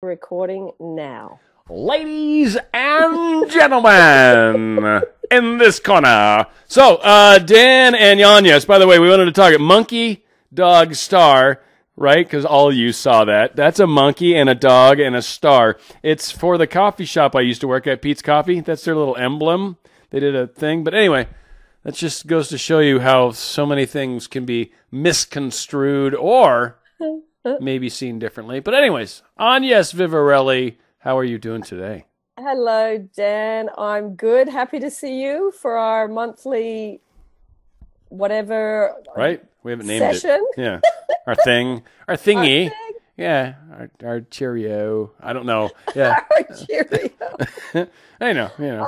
Recording now. Ladies and gentlemen, in this corner. So, Dan and Yanyas, by the way, we wanted to talk monkey, dog, star, right? Because all of you saw that. That's a monkey and a dog and a star. It's for the coffee shop I used to work at, Pete's Coffee. That's their little emblem. They did a thing. But anyway, that just goes to show you how so many things can be misconstrued or maybe seen differently. But anyways, Agnes Vivarelli, how are you doing today? Hello, Dan. I'm good. Happy to see you for our monthly whatever Right? We haven't named session. it. Yeah. Our thing. Our thingy. Our thing. Yeah. Our Cheerio. I don't know. Yeah. Our Cheerio. I know. You know.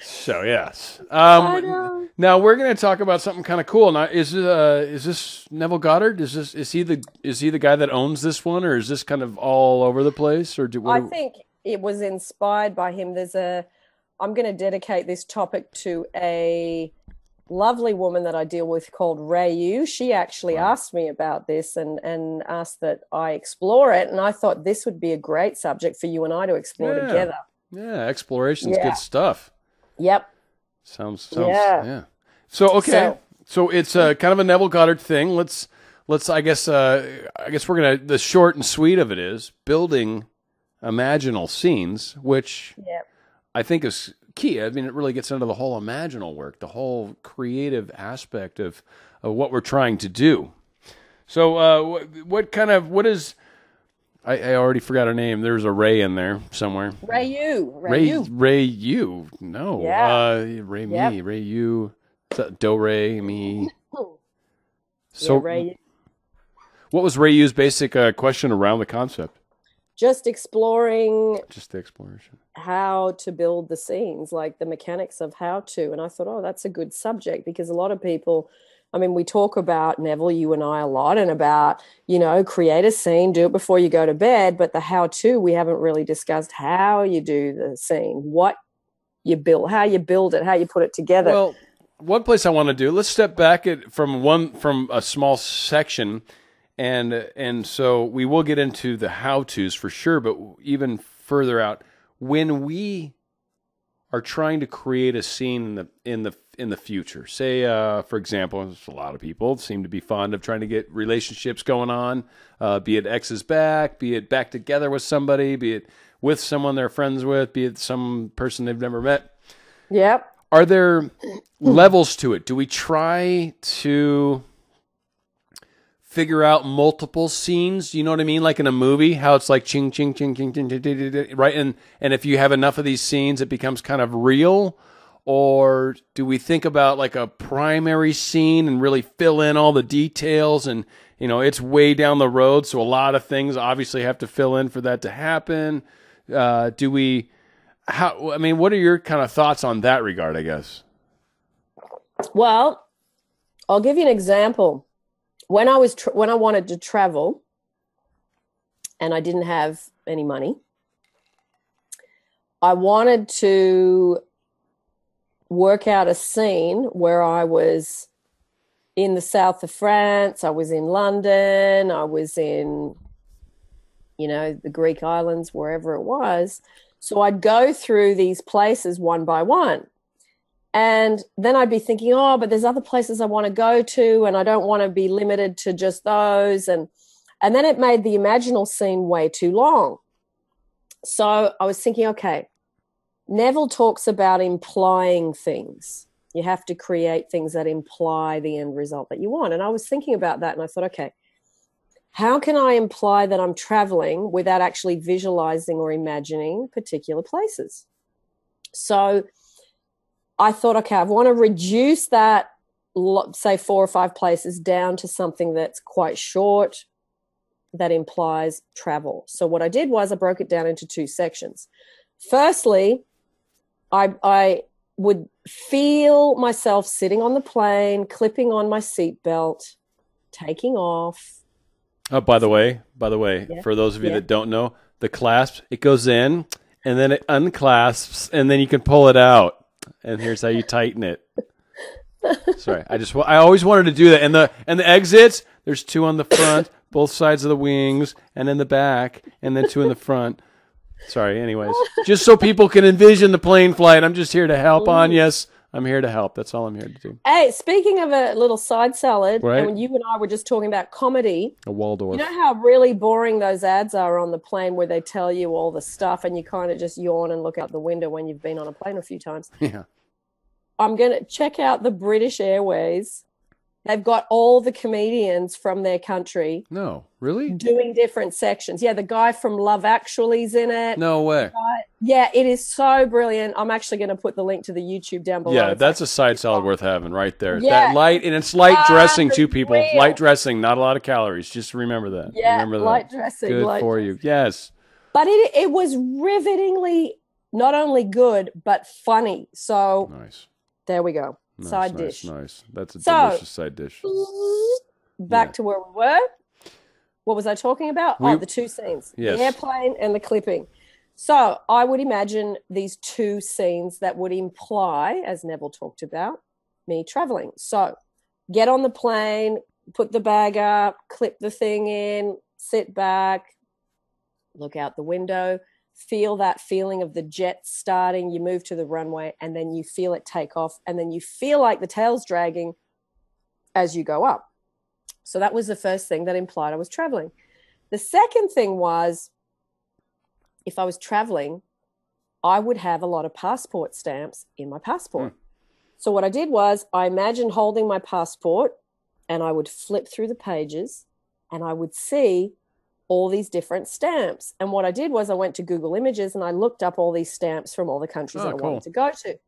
So, yes. I know. Now we're going to talk about something kind of cool. Now, is this Neville Goddard? Is he the guy that owns this one, or is this kind of all over the place? Or I think it was inspired by him. I'm going to dedicate this topic to a lovely woman that I deal with called Rayu. She actually asked me about this and asked that I explore it, and I thought this would be a great subject for you and I to explore together. Yeah, exploration's good stuff. Yep. Sounds yeah. So okay. So it's kind of a Neville Goddard thing. Let's I guess we're gonna, the short and sweet of it is building imaginal scenes, which I think is key. I mean, it really gets into the whole imaginal work, the whole creative aspect of what we're trying to do. So what is I already forgot her name. There's a Ray in there somewhere. Rayu. Rayu. No. Yeah. Ray me. Rayu. Do Ray me. So, Rayu. What was Rayu's basic question around the concept? Just exploring. Just the exploration. How to build the scenes, like the mechanics of how to. And I thought, oh, that's a good subject, because a lot of people, I mean, we talk about, Neville, you and I, a lot, and about, create a scene, do it before you go to bed. But the how-to, we haven't really discussed how you do the scene, what you build, how you build it, how you put it together. Well, one place I want to do, let's step back from a small section, and so we will get into the how-tos for sure, but even further out, when we are trying to create a scene in the future. Say, for example, a lot of people seem to be fond of trying to get relationships going on, be it exes back, be it back together with somebody, be it with someone they're friends with, be it some person they've never met. Yep. Are there levels to it? Do we try to figure out multiple scenes? You know what I mean? Like in a movie, how it's like ching, ching, ching, ching, ching, ching, ching, ching, right? And if you have enough of these scenes, it becomes kind of real. Or do we think about like a primary scene and really fill in all the details? And, it's way down the road, so a lot of things obviously have to fill in for that to happen. What are your kind of thoughts on that regard, I guess? Well, I'll give you an example. When I wanted to travel and I didn't have any money, I wanted to work out a scene where I was in the south of France, I was in London, I was in, the Greek islands, wherever it was. So I'd go through these places one by one. And then I'd be thinking, oh, but there's other places I want to go to, and I don't want to be limited to just those. And then it made the imaginal scene way too long. So I was thinking, okay, Neville talks about implying things. You have to create things that imply the end result that you want. And I was thinking about that, and I thought, okay, how can I imply that I'm traveling without actually visualizing or imagining particular places? So I thought, okay, I want to reduce that, say 4 or 5 places, down to something that's quite short that implies travel. So what I did was I broke it down into 2 sections. Firstly, I would feel myself sitting on the plane, clipping on my seatbelt, taking off. Oh, by the way, for those of you that don't know, the clasp, it goes in and then it unclasps and then you can pull it out. And here's how you tighten it. Sorry, I always wanted to do that. And the exits, there's 2 on the front, both sides of the wings, and in the back, and then 2 in the front. Sorry, anyways. Just so people can envision the plane flight. I'm just here to help on. Yes, I'm here to help. That's all I'm here to do. Hey, speaking of a little side salad, Right. and when you and I were just talking about comedy, A Waldorf. you know how really boring those ads are on the plane where they tell you all the stuff and you kind of just yawn and look out the window when you've been on a plane a few times? Yeah. I'm going to check out the British Airways. They've got all the comedians from their country. No, really? Doing different sections. Yeah, the guy from Love Actually's in it. No way. Yeah, it is so brilliant. I'm actually going to put the link to the YouTube down below. Yeah, that's a side salad worth having right there. Yeah. That light, and it's light dressing too, people. Unreal. Light dressing, not a lot of calories. Just remember that. Yeah, remember that. light dressing. Good light for dressing. you. Yes. But it was rivetingly not only good, but funny. So Nice. there we go. Nice, Side nice, dish. Nice. That's a So- delicious side dish. Back to where we were. What was I talking about? The 2 scenes. Yes. The airplane and the clipping. So I would imagine these 2 scenes that would imply, as Neville talked about, me traveling. So get on the plane, put the bag up, clip the thing in, sit back, look out the window, feel that feeling of the jet starting. You move to the runway and then you feel it take off and then you feel like the tail's dragging as you go up. So that was the first thing that implied I was traveling. The second thing was, if I was traveling, I would have a lot of passport stamps in my passport. So what I did was I imagined holding my passport and I would flip through the pages and I would see all these different stamps. And what I did was I went to Google Images and I looked up all these stamps from all the countries that I wanted to go to.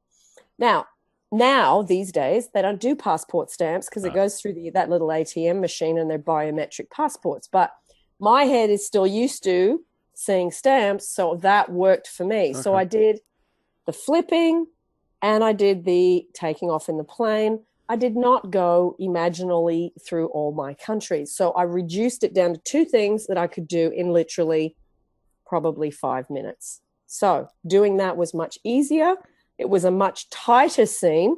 Now, these days, they don't do passport stamps because it goes through that little ATM machine and they're biometric passports. But my head is still used to seeing stamps, so that worked for me. Okay. So I did the flipping and I did the taking off in the plane. I did not go imaginally through all my countries. So I reduced it down to 2 things that I could do in literally probably 5 minutes. So doing that was much easier. It was a much tighter scene.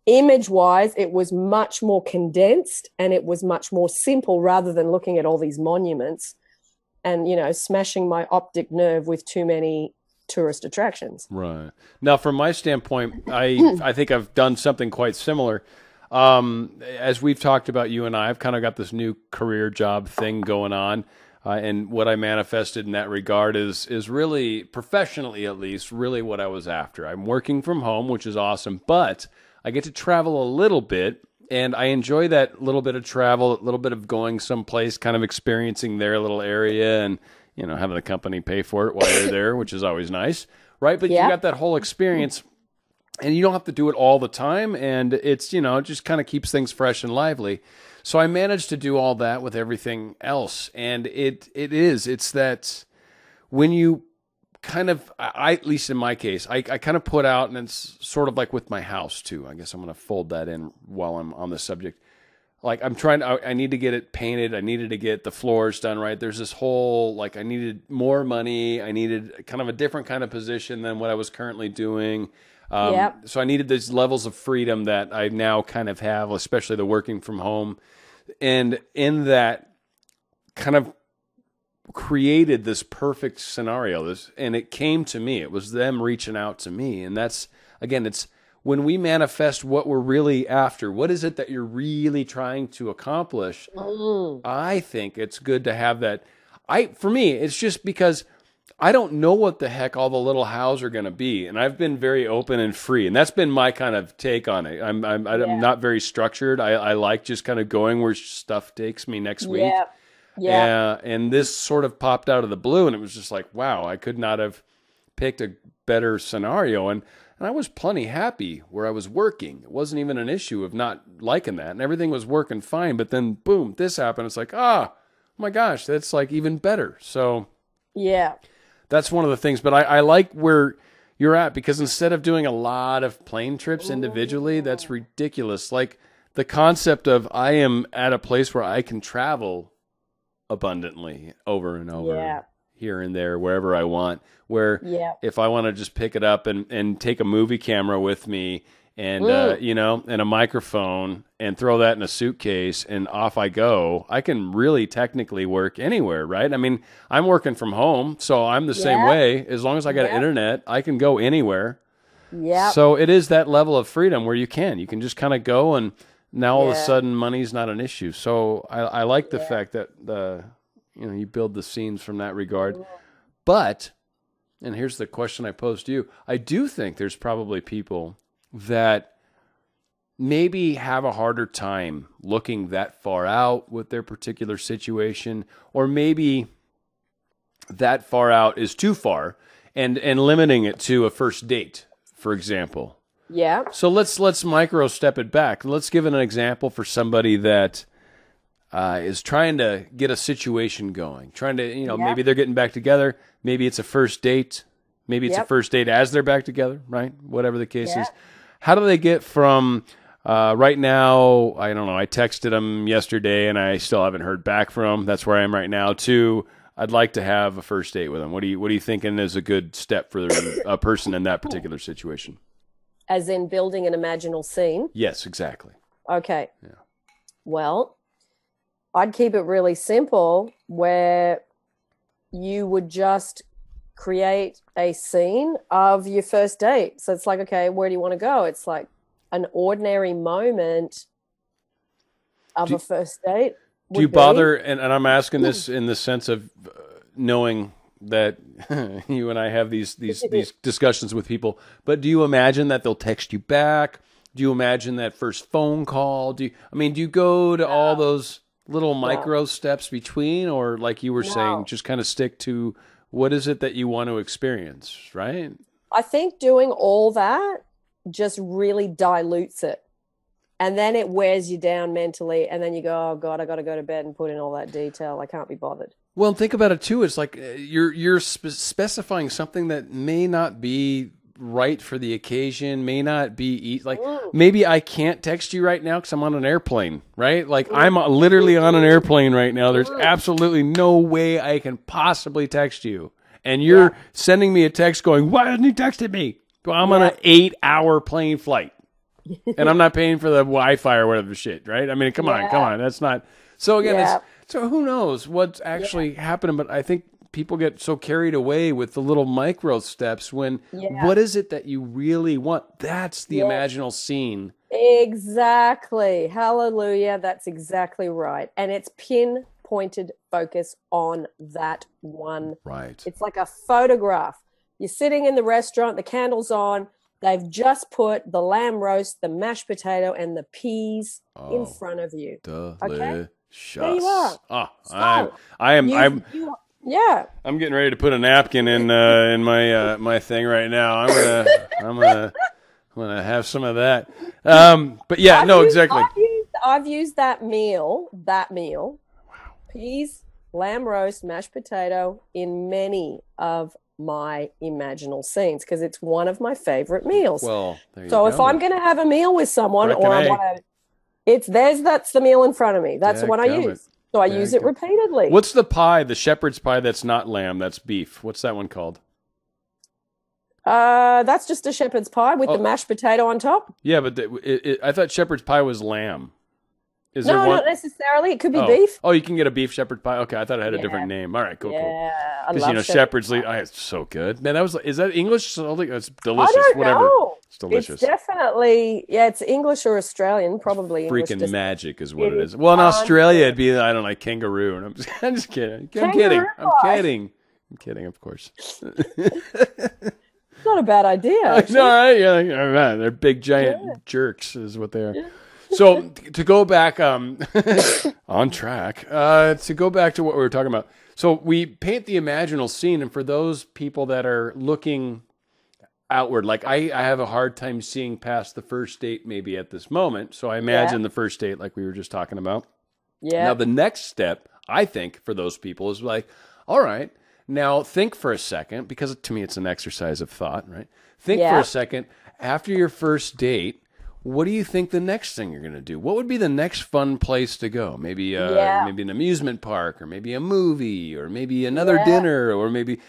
Image-wise, it was much more condensed and it was much more simple rather than looking at all these monuments and, smashing my optic nerve with too many tourist attractions. Right. Now, from my standpoint, I think I've done something quite similar. As we've talked about, you and I've kind of got this new career job thing going on. And what I manifested in that regard is really, professionally at least, really what I was after. I'm working from home, which is awesome, but I get to travel a little bit, and I enjoy that little bit of travel, a little bit of going someplace, kind of experiencing their little area and, having the company pay for it while you're there, which is always nice, right? But you got that whole experience, and you don't have to do it all the time, and it's, it just kind of keeps things fresh and lively. So I managed to do all that with everything else. And it's that when you kind of, at least in my case, I kind of put out, and it's sort of like with my house too. I guess I'm going to fold that in while I'm on the subject. Like I need to get it painted. I needed to get the floors done right. There's this whole, I needed more money. I needed kind of a different kind of position than what I was currently doing. So I needed these levels of freedom that I now kind of have, especially the working from home. And in that kind of created this perfect scenario. And it came to me. It was them reaching out to me. And that's, again, it's when we manifest what we're really after. What is it that you're really trying to accomplish? I think it's good to have that. For me, it's just because I don't know what the heck all the little hows are going to be, and I've been very open and free, and that's been my kind of take on it. I'm not very structured. I like just kind of going where stuff takes me next week. Yeah. And this sort of popped out of the blue, and it was just like, wow, I could not have picked a better scenario, and I was plenty happy where I was working. It wasn't even an issue of not liking that, and everything was working fine. But then, boom, this happened. It's like, oh my gosh, that's like even better. So yeah. That's one of the things, but I like where you're at, because instead of doing a lot of plane trips individually, that's ridiculous. Like the concept of I am at a place where I can travel abundantly over and over, here and there, wherever I want, where if I want to just pick it up and take a movie camera with me and you know, and a microphone, and throw that in a suitcase, and off I go. I can really technically work anywhere, right? I mean, I'm working from home, so I'm the same way. As long as I got an internet, I can go anywhere. Yeah. So it is that level of freedom where you can just kind of go, and now all of a sudden money's not an issue. So I like the fact that you build the scenes from that regard. But, and here's the question I posed to you, I do think there's probably people that maybe have a harder time looking that far out with their particular situation, or maybe that far out is too far, and limiting it to a first date, for example. Yeah. So let's micro step it back. Let's give it an example for somebody that is trying to get a situation going, trying to, maybe they're getting back together. Maybe it's a first date. Maybe it's a first date as they're back together, right? Whatever the case is. How do they get from right now, I don't know, I texted them yesterday and I still haven't heard back from them. That's where I am right now, to I'd like to have a first date with them. What are you thinking is a good step for a person in that particular situation? As in building an imaginal scene? Yes, exactly. Okay. Yeah. Well, I'd keep it really simple, where you would just create a scene of your first date. So it's like, okay, where do you want to go? It's like an ordinary moment of a first date. Do you bother, and I'm asking this in the sense of knowing that you and I have these discussions with people, but do you imagine that they'll text you back? Do you imagine that first phone call? Do you go to all those little micro steps between, or like you were saying, just kind of stick to what is it that you want to experience, right? I think doing all that just really dilutes it. And then it wears you down mentally, and then you go, oh, God, I got to go to bed and put in all that detail. I can't be bothered. Well, think about it, too. It's like you're specifying something that may not be right for the occasion, may not be like maybe I can't text you right now because I'm on an airplane, right? Like I'm literally on an airplane right now. There's absolutely no way I can possibly text you. And you're sending me a text going, why hasn't he texted me? Well, I'm on an 8-hour plane flight. And I'm not paying for the Wi-Fi or whatever shit, right? I mean, come on. That's not. So again, so who knows what's actually happening? But I think people get so carried away with the little micro steps when what is it that you really want? That's the imaginal scene. Exactly. Hallelujah. That's exactly right. And it's pinpointed focus on that one. Right. It's like a photograph. You're sitting in the restaurant, the candle's on. They've just put the lamb roast, the mashed potato, and the peas in front of you. Delicious. Okay? There you are. I'm getting ready to put a napkin in my my thing right now. I'm gonna have some of that. But yeah, exactly. I've used that meal. Wow. Peas, lamb roast, mashed potato in many of my imaginal scenes because it's one of my favorite meals. Well, there you so go. If I'm going to have a meal with someone, that's the meal in front of me. That's the one I use. So I use it repeatedly. What's the pie, the shepherd's pie that's not lamb, that's beef? What's that one called? That's just a shepherd's pie with the mashed potato on top. Yeah, but I thought shepherd's pie was lamb. Not necessarily. It could be beef. Oh, you can get a beef shepherd pie. Okay, I thought it had a different name. All right, cool. Yeah, because shepherd's leaf. It's so good, man. Is that English? It's delicious. I don't Whatever. know. It's delicious. It's definitely it's English or Australian, probably. Freaking magic is what it is. Well, in Australia, it'd be I don't know, like kangaroo, and I'm just kidding. I'm kidding. Of course. It's not a bad idea. No, right? Yeah, they're big giant jerks, is what they are. Yeah. So to go back on track, to go back to what we were talking about. So we paint the imaginal scene, and for those people that are looking outward, like I have a hard time seeing past the first date maybe at this moment. So I imagine the first date like we were just talking about. Yeah. Now the next step, I think, for those people is like, all right, now think for a second, because to me it's an exercise of thought, right? Think for a second, after your first date, what do you think the next thing you're going to do? What would be the next fun place to go? Maybe maybe an amusement park, or maybe a movie, or maybe another dinner, or maybe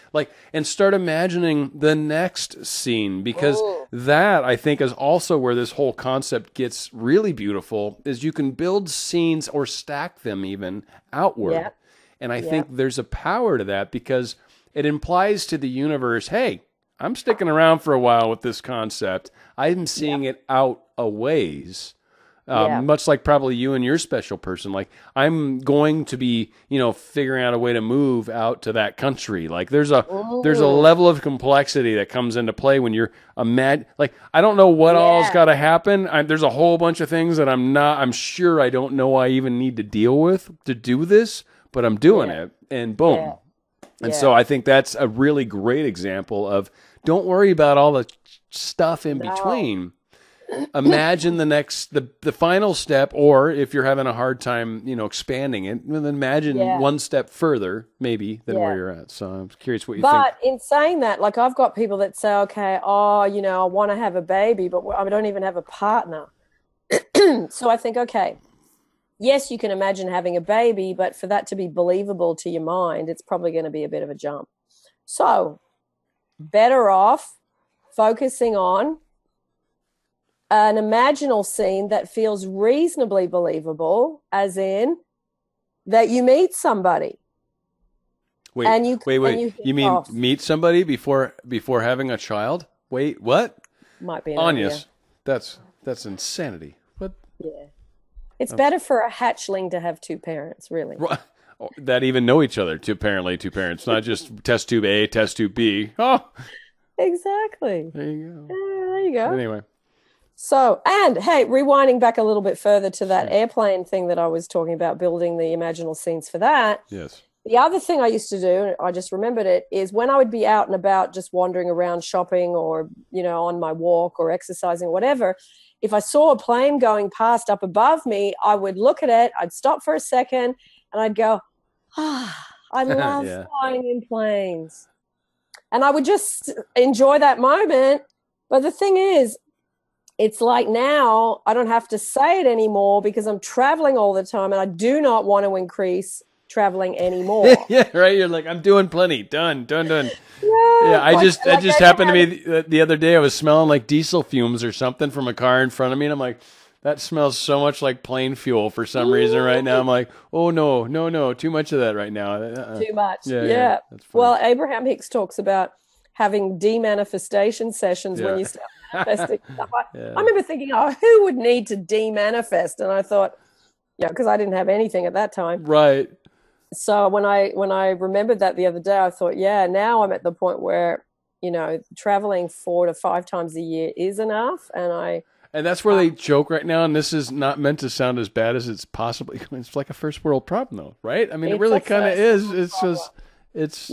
and start imagining the next scene, because that, I think, is also where this whole concept gets really beautiful, is you can build scenes or stack them even outward. Yep. And I think there's a power to that, because it implies to the universe, hey, I'm sticking around for a while with this concept. I'm seeing it out a ways, much like probably you and your special person. Like, I'm going to be, figuring out a way to move out to that country. Like, there's a level of complexity that comes into play when you're I don't know what all's got to happen. There's a whole bunch of things that I'm sure I don't know I even need to deal with to do this, but I'm doing it, and boom. Yeah. And so I think that's a really great example of, don't worry about all the stuff in between. Imagine the final step, or if you're having a hard time, expanding it, then imagine one step further, maybe, than where you're at. So I'm curious what you think. But in saying that, I've got people that say, okay, I want to have a baby, but I don't even have a partner. So I think, okay, yes, you can imagine having a baby, but for that to be believable to your mind, it's probably going to be a bit of a jump. So better off focusing on an imaginal scene that feels reasonably believable, as in that you meet somebody. Wait. You mean meet somebody before having a child? Wait, what? Might be an Agnes, that's insanity. What? Yeah. It's better for a hatchling to have two parents, really. That even know each other, apparently two parents, not just test tube A, test tube B. Oh, exactly. There you go. There you go. Anyway. So, and hey, rewinding back a little bit further to that airplane thing that I was talking about, building the imaginal scenes for that. Yes. The other thing I used to do, I just remembered it, is when I would be out and about just wandering around shopping, or, on my walk or exercising, whatever, if I saw a plane going past up above me, I would look at it, I'd stop for a second, and I'd go, I love flying in planes. And I would just enjoy that moment. But the thing is, it's like now I don't have to say it anymore, because I'm traveling all the time, and I do not want to increase traveling anymore. Yeah, right. You're like, I'm doing plenty. Done. Yeah, I just happened to be the other day, I was smelling like diesel fumes or something from a car in front of me, and I'm like, that smells so much like plane fuel for some reason right now. I'm like, oh no, too much of that right now. Too much. Yeah. Well, Abraham Hicks talks about having demanifestation sessions when you start manifesting stuff. I remember thinking, who would need to demanifest? And I thought, because I didn't have anything at that time. Right. So when I remembered that the other day, I thought, now I'm at the point where, traveling 4 to 5 times a year is enough. And that's where they joke right now, and this is not meant to sound as bad as it's possibly. It's like a first world problem, though, right? I mean, it really kind of is. It's just, it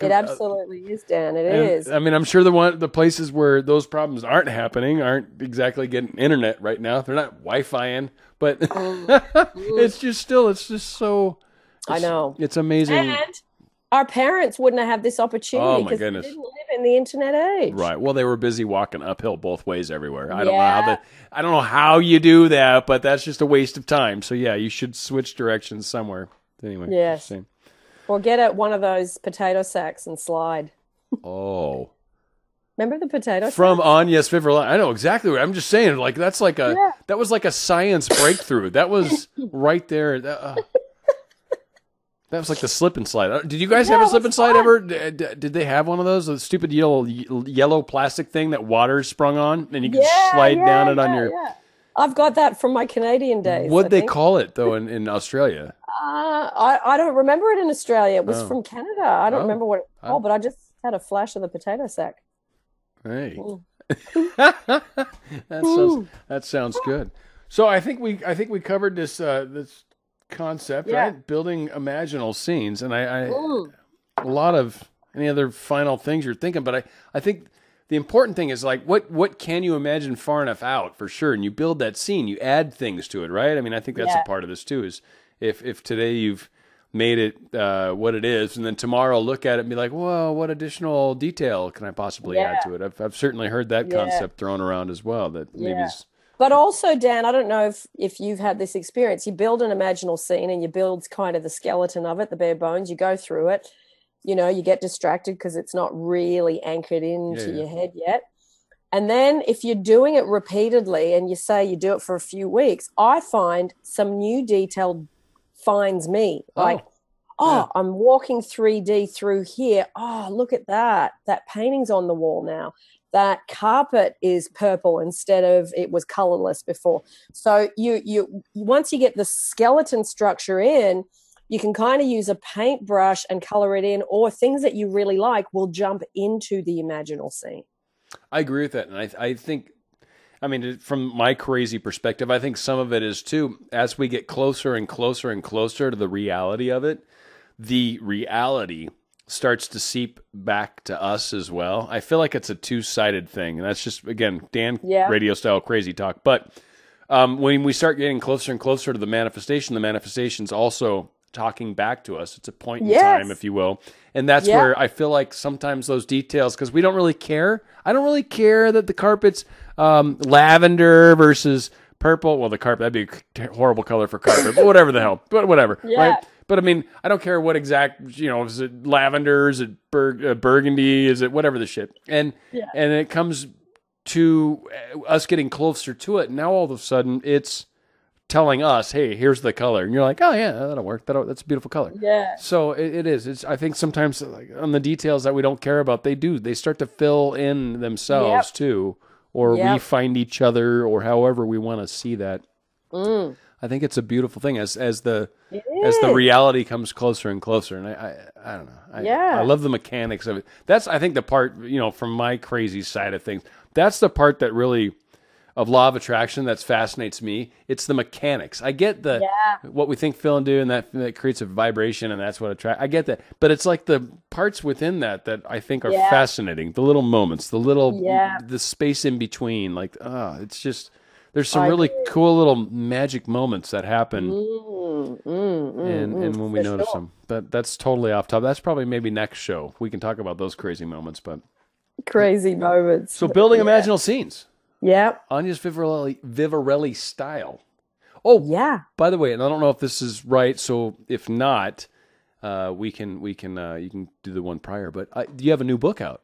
absolutely is, Dan. It is. I mean, I'm sure the places where those problems aren't happening aren't exactly getting internet right now. They're not Wi-Fi-ing, but it's just so. I know. It's amazing. And our parents wouldn't have had this opportunity because they didn't live in the internet age. Right. Well, they were busy walking uphill both ways everywhere. I don't know how you do that, but that's just a waste of time. So you should switch directions somewhere. Anyway. Yes. Or get one of those potato sacks and slide. Oh. Remember the potato sack? From Agnes Vivarelli. I know exactly what I'm just saying. Like, that's like that was like a science breakthrough. That was right there. That was like the slip and slide. Did you guys have a slip and slide ever? Did they have one of those? The stupid yellow plastic thing that water sprung on, and you could slide down it on your. Yeah. I've got that from my Canadian days. What'd they call it though in Australia? I don't remember it in Australia. It was from Canada. I don't remember what it was called, but I just had a flash of the potato sack. Hey, that sounds good. So I think we covered this concept, right? Building imaginal scenes, and a lot of any other final things you're thinking, but I think the important thing is like what can you imagine far enough out, for sure, and you build that scene, you add things to it, right? I mean, I think that's a part of this too, is if today you've made it what it is, and then tomorrow look at it and be like, whoa, what additional detail can I possibly add to it? I've certainly heard that concept thrown around as well, that maybe is But also, Dan, I don't know if you've had this experience. You build an imaginal scene and you build kind of the skeleton of it, the bare bones. You go through it. You know, you get distracted because it's not really anchored into your head yet. And then if you're doing it repeatedly and you say you do it for a few weeks, I find some new detail finds me. Like, I'm walking 3D through here. Oh, look at that. That painting's on the wall now. That carpet is purple instead of it was colorless before. So you once you get the skeleton structure in, you can kind of use a paintbrush and color it in, or things that you really like will jump into the imaginal scene. I agree with that. And I think, I mean, from my crazy perspective, I think some of it is too, as we get closer and closer and closer to the reality of it, the reality starts to seep back to us as well. I feel like it's a two-sided thing. And that's just, again, Dan, radio style crazy talk. But when we start getting closer and closer to the manifestation's also talking back to us. It's a point in time, if you will. And that's where I feel like sometimes those details, because we don't really care. I don't really care that the carpet's lavender versus purple. Well, the carpet, that'd be a horrible color for carpet, but whatever the hell. But whatever, right? But I mean, I don't care what exact, is it lavender? Is it burgundy? Is it whatever the shit? And it comes to us getting closer to it. Now all of a sudden it's telling us, hey, here's the color. And you're like, oh yeah, that'll work. That's a beautiful color. Yeah. So it is. I think sometimes like, on the details that we don't care about, they start to fill in themselves too, or we find each other, or however we want to see that. I think it's a beautiful thing as the reality comes closer and closer. And I don't know. I love the mechanics of it. That's, I think, the part, from my crazy side of things, that's the part that really, of law of attraction, that fascinates me. It's the mechanics. I get what we think, feel, and do, and that creates a vibration, and that's what attracts. I get that, but it's like the parts within that I think are fascinating. The little moments, the space in between. Like, it's just, there's some really cool little magic moments that happen, and when we notice them. But that's totally off topic. That's probably maybe next show we can talk about those crazy moments. But crazy moments. So building imaginal scenes. Yeah. Agnes Vivarelli style. Oh, yeah. By the way, and I don't know if this is right, so if not, you can do the one prior. But do you have a new book out?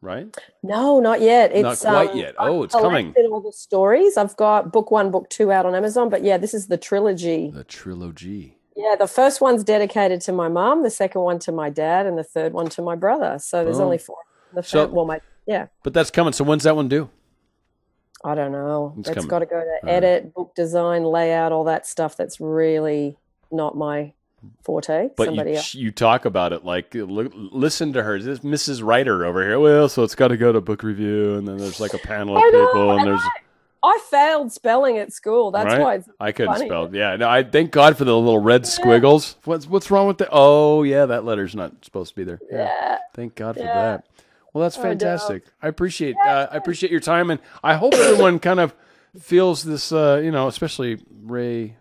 Right? No, not yet. It's not quite yet. Oh, it's coming. I've collected all the stories. I've got book 1, book 2 out on Amazon. But yeah, this is the trilogy. The trilogy. Yeah, the first one's dedicated to my mom, the second one to my dad, and the third one to my brother. So there's only 4. But that's coming. So when's that one due? I don't know. It's got to go to edit, book design, layout, all that stuff. That's really not my forte. But somebody else. You talk about it like, listen to her. This Mrs. Writer over here. Well, so it's got to go to book review, and then there's like a panel of people, and there's. I failed spelling at school. That's why it's I couldn't spell. Yeah, no. I thank God for the little red squiggles. What's wrong with that? Oh yeah, that letter's not supposed to be there. Yeah. Thank God for that. Well, that's fantastic. I appreciate your time, and I hope everyone kind of feels this. Especially Ray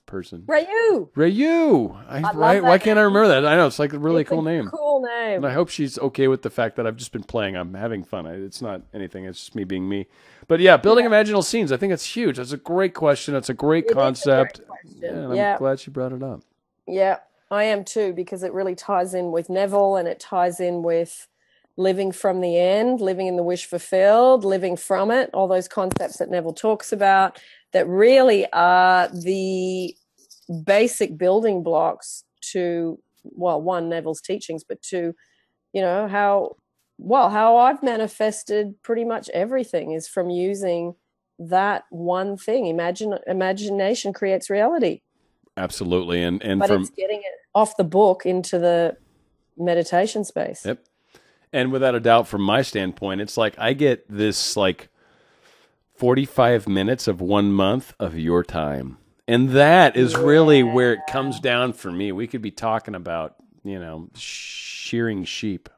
person. Rayu. Right? Why can't I remember that? I know it's like a really cool name. Cool name. And I hope she's okay with the fact that I've just been playing. I'm having fun. It's not anything. It's just me being me. But yeah, building imaginal scenes. I think it's huge. That's a great question. It's a great concept. And I'm glad she brought it up. Yeah, I am too, because it really ties in with Neville, and it ties in with living from the end, living in the wish fulfilled, living from it, all those concepts that Neville talks about that really are the basic building blocks to, one, Neville's teachings, but two, how I've manifested pretty much everything is from using that one thing. Imagination creates reality. Absolutely. But it's getting it off the book into the meditation space. Yep. And without a doubt, from my standpoint, it's like I get this like 45 minutes of 1 month of your time. And that is really where it comes down for me. We could be talking about, shearing sheep.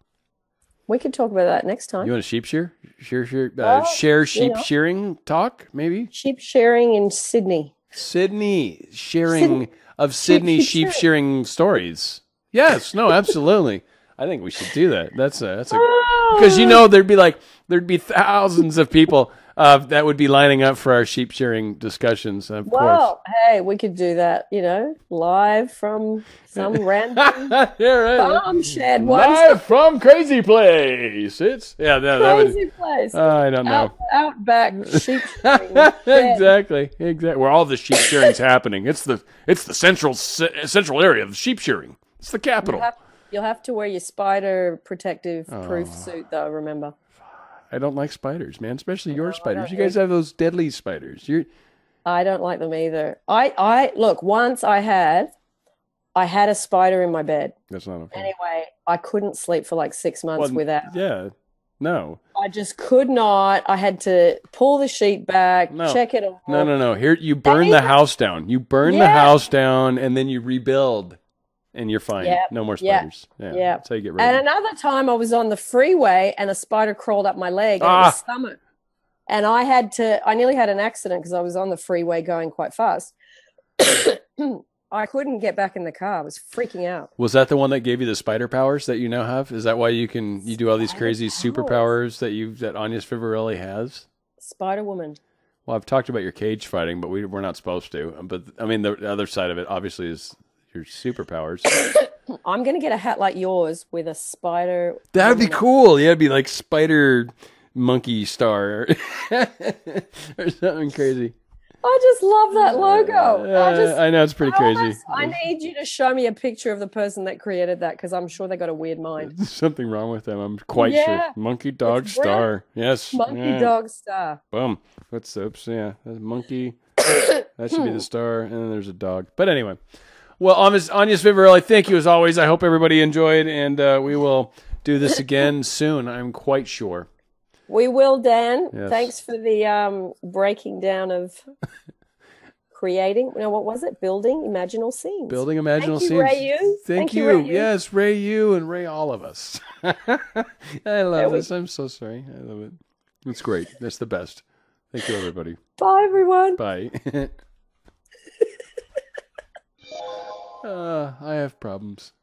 We could talk about that next time. You want a sheep shear? Share sheep shearing talk, maybe? Sheep shearing in Sydney. Sharing of Sydney sheep shearing stories. Yes, no, absolutely. I think we should do that. That's because there'd be thousands of people that would be lining up for our sheep shearing discussions, of course. Well, hey, we could do that, live from some random Yeah, right. farm shed. Live from Crazy Place. Crazy place. I don't know. Outback sheep shearing shed. Exactly. Where all the sheep shearing's happening. It's the central area of sheep shearing. It's the capital. You'll have to wear your spider protective proof suit, though. Remember. I don't like spiders, man. Especially your spiders. You guys have those deadly spiders. I don't like them either. I look. Once I had a spider in my bed. That's not okay. Anyway, I couldn't sleep for like 6 months without. Yeah. No. I just could not. I had to pull the sheet back, check it all. No. Here, you burn the house down. You burn the house down, and then you rebuild, and you're fine. Yep. No more spiders. Yeah. That's how you get rid of And them. another time I was on the freeway, and a spider crawled up my leg and my stomach. And I nearly had an accident because I was on the freeway going quite fast. I couldn't get back in the car. I was freaking out. Was that the one that gave you the spider powers that you now have? Is that why you do all these crazy superpowers that Agnes Vivarelli has? Spider Woman. Well, I've talked about your cage fighting, but we're not supposed to. But I mean, the other side of it obviously is your superpowers. I'm going to get a hat like yours with a spider. That'd be cool. Yeah, it'd be like Spider Monkey Star or something crazy. I just love that logo. I know, it's pretty crazy. I need you to show me a picture of the person that created that because I'm sure they got a weird mind. There's something wrong with them. I'm quite sure. Monkey Dog Star. Yes. Monkey Dog Star. Boom. That's a monkey. That should be the star. And then there's a dog. But anyway. Well, Agnes Vivarelli, thank you as always. I hope everybody enjoyed, and we will do this again soon, I'm quite sure. We will, Dan. Yes. Thanks for the breaking down of creating. What was it? Building Imaginal Scenes. Building Imaginal Scenes. Ray you. Thank you. Ray you. Yes, Ray you and Ray all of us. I love this. I'm so sorry. I love it. It's great. That's the best. Thank you, everybody. Bye, everyone. Bye. I have problems.